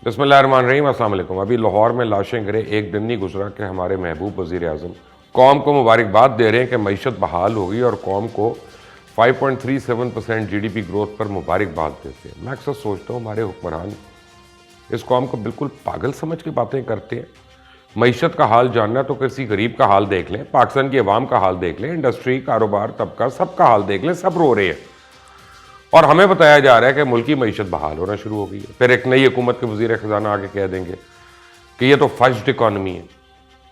بسم اللہ الرحمن الرحیم، السلام علیکم۔ ابھی لاہور میں لاشیں گرے ایک دن نہیں گزرا کہ ہمارے محبوب وزیر اعظم قوم کو مبارکباد دے رہے ہیں کہ معیشت بحال ہوگی اور قوم کو 5.37% جی ڈی پی گروتھ پر مبارکباد دیتے ہیں۔ میں اکثر سوچتا ہوں ہمارے حکمران اس قوم کو بالکل پاگل سمجھ کے باتیں کرتے ہیں۔ معیشت کا حال جاننا تو کسی غریب کا حال دیکھ لیں، پاکستان کی عوام کا حال دیکھ لیں، انڈسٹری، کاروبار، طبقہ، سب کا حال دیکھ لیں، سب رو رہے ہیں اور ہمیں بتایا جا رہا ہے کہ ملکی معیشت بحال ہونا شروع ہو گئی ہے۔ پھر ایک نئی حکومت کے وزیر خزانہ آگے کہہ دیں گے کہ یہ تو فجڈ اکانومی ہے۔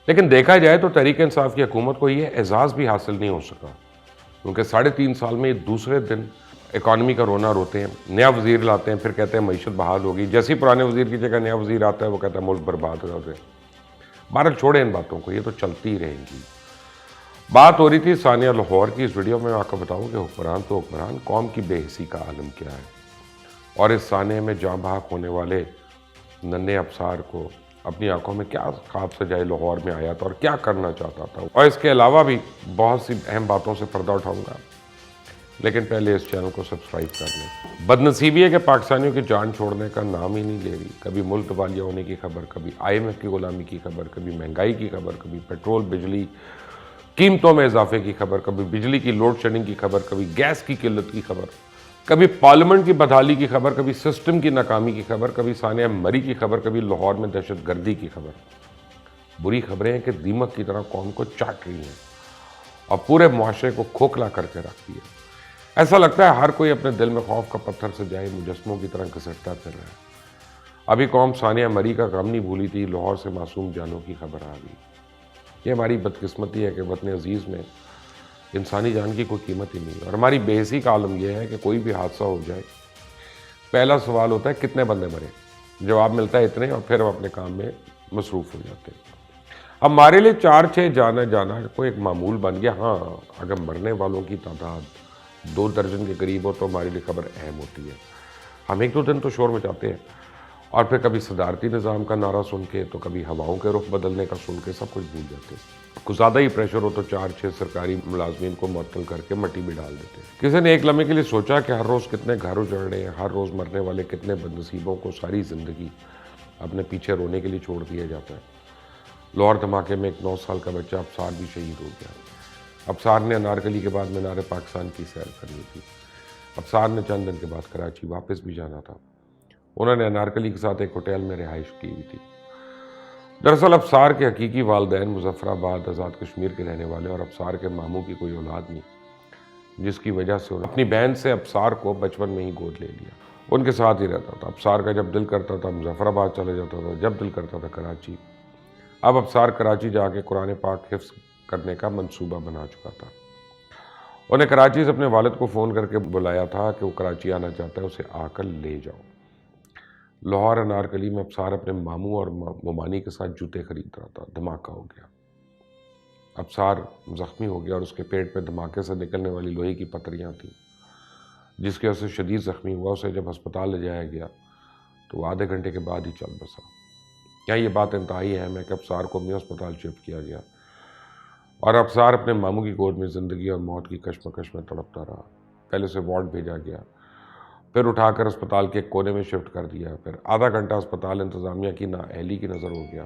لیکن دیکھا جائے تو تحریک انصاف کی حکومت کو یہ اعزاز بھی حاصل نہیں ہو سکا، کیونکہ 3.5 سال میں دوسرے دن اکانومی کا رونا روتے ہیں، نیا وزیر لاتے ہیں، پھر کہتے ہیں معیشت بحال ہوگی، جیسے پرانے وزیر کی جگہ نیا وزیر آتا ہے وہ کہتا ہے ملک برباد ہو گئے۔ بہرحال چھوڑیں ان باتوں کو، یہ تو چلتی ہی رہیں گی۔ بات ہو رہی تھی ثانیہ لاہور کی۔ اس ویڈیو میں آپ کو بتاؤں کہ حکمران تو حکمران، قوم کی بے حسی کا عالم کیا ہے، اور اس ثانیہ میں جاں بحق ہونے والے ننھے افسار کو اپنی آنکھوں میں کیا خواب سجائے لاہور میں آیا تھا اور کیا کرنا چاہتا تھا، اور اس کے علاوہ بھی بہت سی اہم باتوں سے پردہ اٹھاؤں گا۔ لیکن پہلے اس چینل کو سبسکرائب کر لیں۔ بدنصیبی ہے کہ پاکستانیوں کی جان چھوڑنے کا نام ہی نہیں لے رہی۔ کبھی ملک دیوالیہ ہونے کی خبر، کبھی IMF کی غلامی کی خبر، کبھی مہنگائی کی خبر، کبھی پیٹرول بجلی قیمتوں میں اضافے کی خبر، کبھی بجلی کی لوڈ شیڈنگ کی خبر، کبھی گیس کی قلت کی خبر، کبھی پارلیمنٹ کی بدحالی کی خبر، کبھی سسٹم کی ناکامی کی خبر، کبھی ثانیہ مری کی خبر، کبھی لاہور میں دہشت گردی کی خبر۔ بری خبریں ہیں کہ دیمک کی طرح قوم کو چاٹ رہی ہیں اور پورے معاشرے کو کھوکھلا کر کے رکھتی ہے۔ ایسا لگتا ہے ہر کوئی اپنے دل میں خوف کا پتھر سے جائے مجسموں کی طرح گھسٹتا پھر رہا ہے۔ ابھی قوم ثانیہ مری کا غم نہیں بھولی تھی، لاہور سے معصوم جانوں کی خبر آ گئی۔ یہ ہماری بدقسمتی ہے کہ وطن عزیز میں انسانی جان کی کوئی قیمت ہی نہیں، اور ہماری بے حسی کا عالم یہ ہے کہ کوئی بھی حادثہ ہو جائے پہلا سوال ہوتا ہے کتنے بندے مرے، جواب ملتا ہے اتنے، اور پھر ہم اپنے کام میں مصروف ہو جاتے ہیں۔ اب ہمارے لیے 4-6 جانا کوئی ایک معمول بن گیا۔ ہاں، اگر مرنے والوں کی تعداد 2 درجن کے قریب ہو تو ہمارے لیے خبر اہم ہوتی ہے۔ ہم 1-2 دن تو شور مچاتے ہیں، اور پھر کبھی صدارتی نظام کا نعرہ سن کے، تو کبھی ہواؤں کے رخ بدلنے کا سن کے سب کچھ بھول جاتے ہیں۔ کچھ زیادہ ہی پریشر ہو تو 4-6 سرکاری ملازمین کو معطل کر کے مٹی میں ڈال دیتے ہیں۔ کسی نے ایک لمحے کے لیے سوچا کہ ہر روز کتنے گھر اجڑ رہے ہیں، ہر روز مرنے والے کتنے بدنصیبوں کو ساری زندگی اپنے پیچھے رونے کے لیے چھوڑ دیا جاتا ہے۔ لاہور دھماکے میں ایک 9 سال کا بچہ ابصار بھی شہید ہو گیا۔ ابصار نے انارکلی کے بعد مینار پاکستان کی سیر کرنی تھی۔ ابصار نے چند دن کے بعد کراچی واپس بھی جانا تھا۔ انہوں نے انارکلی کے ساتھ ایک ہوٹل میں رہائش کی ہوئی تھی۔ دراصل ابصار کے حقیقی والدین مظفر آباد آزاد کشمیر کے رہنے والے، اور ابصار کے ماموں کی کوئی اولاد نہیں، جس کی وجہ سے انہوں نے اپنی بہن سے ابصار کو بچپن میں ہی گود لے لیا۔ ان کے ساتھ ہی رہتا تھا۔ ابصار کا جب دل کرتا تھا مظفر آباد چلے جاتا تھا، جب دل کرتا تھا کراچی۔ اب ابصار کراچی جا کے قرآن پاک حفظ کرنے کا منصوبہ بنا چکا تھا۔ انہیں کراچی سے اپنے والد کو فون کر کے بلایا تھا کہ وہ کراچی آنا چاہتا ہے، اسے آ کر لے جاؤ۔ لاہور انارکلی میں ابصار اپنے ماموں اور ممانی کے ساتھ جوتے خرید رہا تھا۔ دھماکہ ہو گیا۔ ابصار زخمی ہو گیا اور اس کے پیٹ پہ دھماکے سے نکلنے والی لوہے کی پتریاں تھیں، جس کی وجہ سے شدید زخمی ہوا۔ اسے جب ہسپتال لے جایا گیا تو وہ آدھے گھنٹے کے بعد ہی چل بسا۔ کیا یہ بات انتہائی اہم ہے کہ ابصار کو میو ہسپتال شفٹ کیا گیا اور ابصار اپنے ماموں کی گود میں زندگی اور موت کی کشمکش میں تڑپتا رہا۔ پہلے اسے وارڈ بھیجا گیا، پھر اٹھا کر اسپتال کے کونے میں شفٹ کر دیا، پھر آدھا گھنٹہ اسپتال انتظامیہ کی نااہلی کی نظر ہو گیا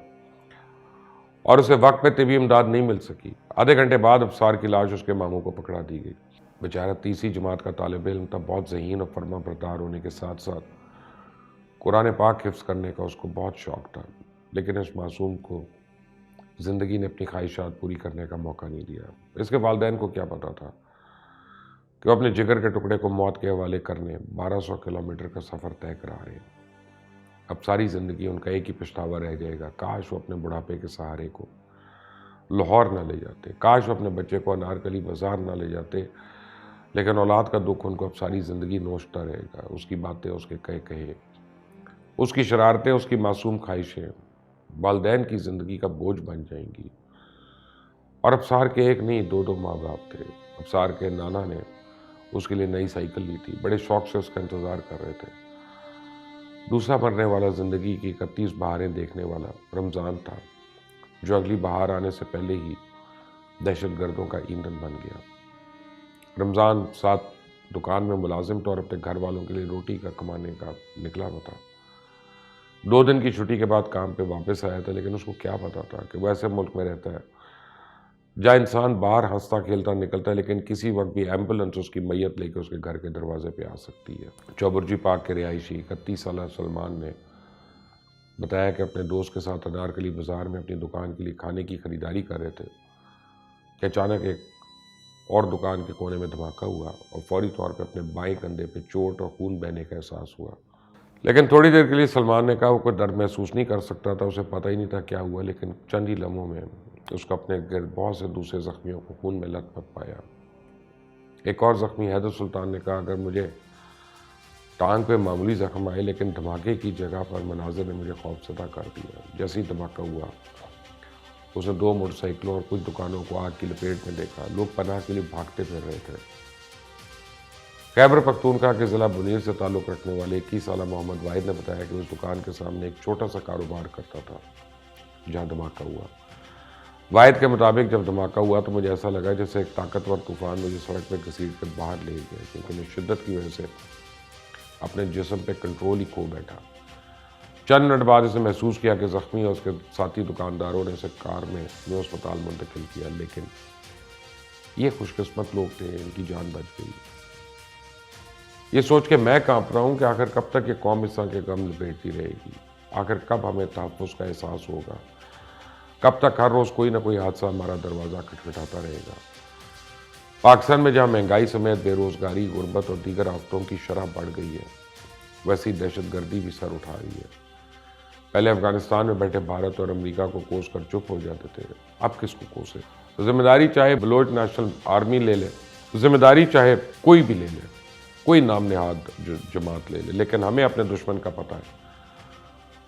اور اسے وقت پہ طبی امداد نہیں مل سکی۔ آدھے گھنٹے بعد ابصار کی لاش اس کے ماموں کو پکڑا دی گئی۔ بیچارہ 30ویں جماعت کا طالب علم تھا، بہت ذہین اور فرما بردار ہونے کے ساتھ ساتھ قرآن پاک حفظ کرنے کا اس کو بہت شوق تھا، لیکن اس معصوم کو زندگی نے اپنی خواہشات پوری کرنے کا موقع نہیں دیا۔ اس کے والدین کو کیا پتا تھا کہ وہ اپنے جگر کے ٹکڑے کو موت کے حوالے کرنے 1200 کلومیٹر کا سفر طے کرا رہے ہیں۔ اب ساری زندگی ان کا ایک ہی پچھتاوا رہ جائے گا، کاش وہ اپنے بڑھاپے کے سہارے کو لاہور نہ لے جاتے، کاش وہ اپنے بچے کو انارکلی بازار نہ لے جاتے۔ لیکن اولاد کا دکھ ان کو اب ساری زندگی نوچتا رہے گا۔ اس کی باتیں، اس کے کہے، اس کی شرارتیں، اس کی معصوم خواہشیں والدین کی زندگی کا بوجھ بن جائیں گی۔ اور ابصار کے ایک نہیں 2 ماں باپ تھے۔ ابصار کے نانا نے اس کے لیے نئی سائیکل لی تھی، بڑے شوق سے اس کا انتظار کر رہے تھے۔ دوسرا مرنے والا زندگی کی 31 بہاریں دیکھنے والا رمضان تھا، جو اگلی بہار آنے سے پہلے ہی دہشت گردوں کا ایندھن بن گیا۔ رمضان ساتھ دکان میں ملازم تھا اور اپنے گھر والوں کے لیے روٹی کا کمانے کا نکلا ہوا تھا، 2 دن کی چھٹی کے بعد کام پہ واپس آیا تھا، لیکن اس کو کیا پتا تھا کہ وہ ایسے ملک میں رہتا ہے جہاں انسان باہر ہنستا کھیلتا نکلتا ہے، لیکن کسی وقت بھی ایمبولنس اس کی میت لے کے اس کے گھر کے دروازے پہ آ سکتی ہے۔ چوبرجی پارک کے رہائشی 31 سالہ سلمان نے بتایا کہ اپنے دوست کے ساتھ انارکلی بازار میں اپنی دکان کے لیے کھانے کی خریداری کر رہے تھے کہ اچانک ایک اور دکان کے کونے میں دھماکہ ہوا اور فوری طور پہ اپنے بائیں کندھے پہ چوٹ اور خون بہنے کا احساس ہوا۔ لیکن تھوڑی دیر کے لیے سلمان نے کہا وہ کوئی درد محسوس نہیں کر سکتا تھا، اسے پتہ ہی نہیں تھا کیا ہوا، لیکن چند ہی لمحوں میں اس کو اپنے گرد بہت سے دوسرے زخمیوں کو خون میں لت پت پایا۔ ایک اور زخمی حیدر سلطان نے کہا اگر مجھے ٹانگ پہ معمولی زخم آئے، لیکن دھماکے کی جگہ پر مناظر نے مجھے خوف زدہ کر دیا۔ جیسے ہی دھماکہ ہوا اس نے 2 موٹر سائیکلوں اور کچھ دکانوں کو آگ کی لپیٹ میں دیکھا۔ لوگ پناہ کے لیے بھاگتے پھر رہے تھے۔ خیبر پختونخوا کے ضلع بنیر سے تعلق رکھنے والے 21 سالہ محمد واحد نے بتایا کہ اس دکان کے سامنے ایک چھوٹا سا کاروبار کرتا تھا جہاں دھماکہ ہوا۔ واحد کے مطابق جب دھماکہ ہوا تو مجھے ایسا لگا جیسے ایک طاقتور طوفان مجھے سڑک پہ گھسیٹ کر باہر لے گیا، کیونکہ میں شدت کی وجہ سے اپنے جسم پہ کنٹرول ہی کھو بیٹھا۔ چند منٹ بعد اسے محسوس کیا کہ زخمی اور اس کے ساتھی دکانداروں نے اسے کار میں اسپتال منتقل کیا، لیکن یہ خوش قسمت لوگ تھے، ان کی جان بچ گئی۔ یہ سوچ کے میں کانپ رہا ہوں کہ آخر کب تک یہ قوم اس طرح کے غم لپیٹتی رہے گی، آخر کب ہمیں تحفظ کا احساس ہوگا، کب تک ہر روز کوئی نہ کوئی حادثہ ہمارا دروازہ کھٹکھٹاتا رہے گا۔ پاکستان میں جہاں مہنگائی سمیت بے روزگاری، غربت اور دیگر آفتوں کی شرح بڑھ گئی ہے، ویسی دہشت گردی بھی سر اٹھا رہی ہے۔ پہلے افغانستان میں بیٹھے بھارت اور امریکہ کو کوس کر چپ ہو جاتے تھے، اب کس کو کوسے؟ ذمہ داری چاہے بلوچ نیشنل آرمی لے لے، ذمہ داری چاہے کوئی بھی لے لے، کوئی نام نہاد جماعت لے لے، لیکن ہمیں اپنے دشمن کا پتہ ہے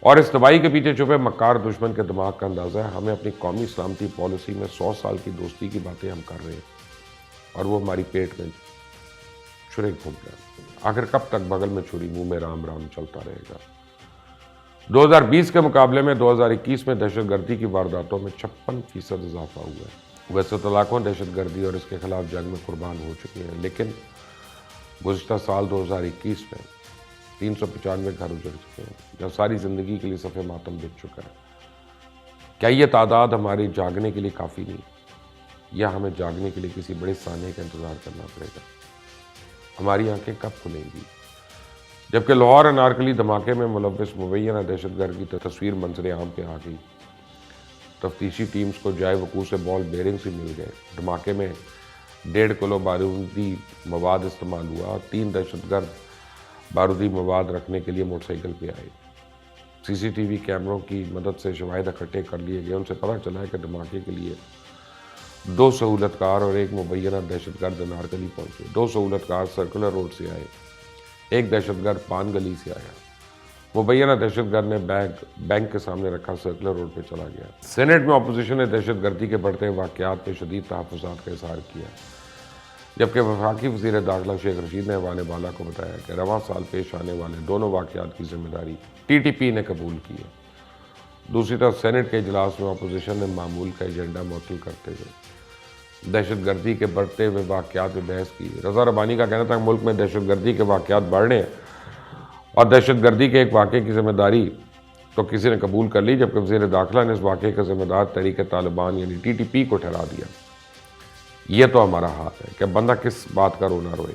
اور اس تباہی کے پیچھے چھپے مکار دشمن کے دماغ کا اندازہ ہے۔ ہمیں اپنی قومی سلامتی پالیسی میں 100 سال کی دوستی کی باتیں ہم کر رہے ہیں اور وہ ہماری پیٹ میں چھرے گھوم گیا۔ آخر کب تک بغل میں چھری منہ میں رام رام چلتا رہے گا؟ 2020 کے مقابلے میں 2021 میں دہشت گردی کی وارداتوں میں 56% اضافہ ہوا ہے۔ ویسے تو لاکھوں دہشت گردی اور اس کے خلاف جنگ میں قربان ہو چکے ہیں، لیکن گزشتہ سال 2021 میں 395 گھر اجڑ چکے ہیں، جہاں ساری زندگی کے لیے صف ماتم بچ چکا ہے۔ کیا یہ تعداد ہماری جاگنے کے لیے کافی نہیں، یا ہمیں جاگنے کے لیے کسی بڑے سانحے کا انتظار کرنا پڑے گا؟ ہماری آنکھیں کب کھلیں گی؟ جبکہ لاہور انارکلی دھماکے میں ملوث مبینہ دہشت گرد کی تصویر منظر عام پہ آ گئی۔ تفتیشی ٹیمز کو جائے وقوع سے بال بیرنگ سے مل گئے۔ دھماکے میں 1.5 کلو بارودی مواد استعمال ہوا اور 3 دہشت گرد بارودی مواد رکھنے کے لیے موٹر سائیکل پہ آئے۔ CCTV کیمروں کی مدد سے شواہد اکٹھے کر لیے گئے۔ ان سے پتہ چلا ہے کہ دھماکے کے لیے 2 سہولت کار اور 1 مبینہ دہشت گرد انارکلی پہنچے۔ 2 سہولت کار سرکولر روڈ سے آئے، 1 دہشت گرد پان گلی سے آیا۔ مبینہ دہشت گرد نے بینک کے سامنے رکھا سرکولر روڈ پہ چلا گیا۔ سینیٹ میں اپوزیشن نے دہشت گردی کے بڑھتے واقعات پہ شدید تحفظات کا اظہار کیا، جبکہ وفاقی وزیر داخلہ شیخ رشید نے ایوان بالا کو بتایا کہ رواں سال پیش آنے والے دونوں واقعات کی ذمہ داری TTP نے قبول کی ہے۔ دوسری طرف سینیٹ کے اجلاس میں اپوزیشن نے معمول کا ایجنڈا معطل کرتے ہوئے دہشت گردی کے بڑھتے ہوئے واقعات پہ بحث کی۔ رضا ربانی کا کہنا تھا کہ ملک میں دہشت گردی کے واقعات بڑھ رہے ہیں اور دہشت گردی کے ایک واقعے کی ذمہ داری تو کسی نے قبول کر لی، جبکہ وزیر داخلہ نے اس واقعے کا ذمہ دار تحریک طالبان یعنی TTP کو ٹھہرا دیا۔ یہ تو ہمارا ہاتھ ہے کہ بندہ کس بات کا رونا روئے۔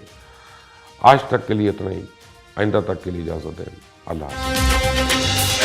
آج تک کے لیے اتنا ہی، آئندہ تک کے لیے اجازت دیں۔ اللہ حافظ۔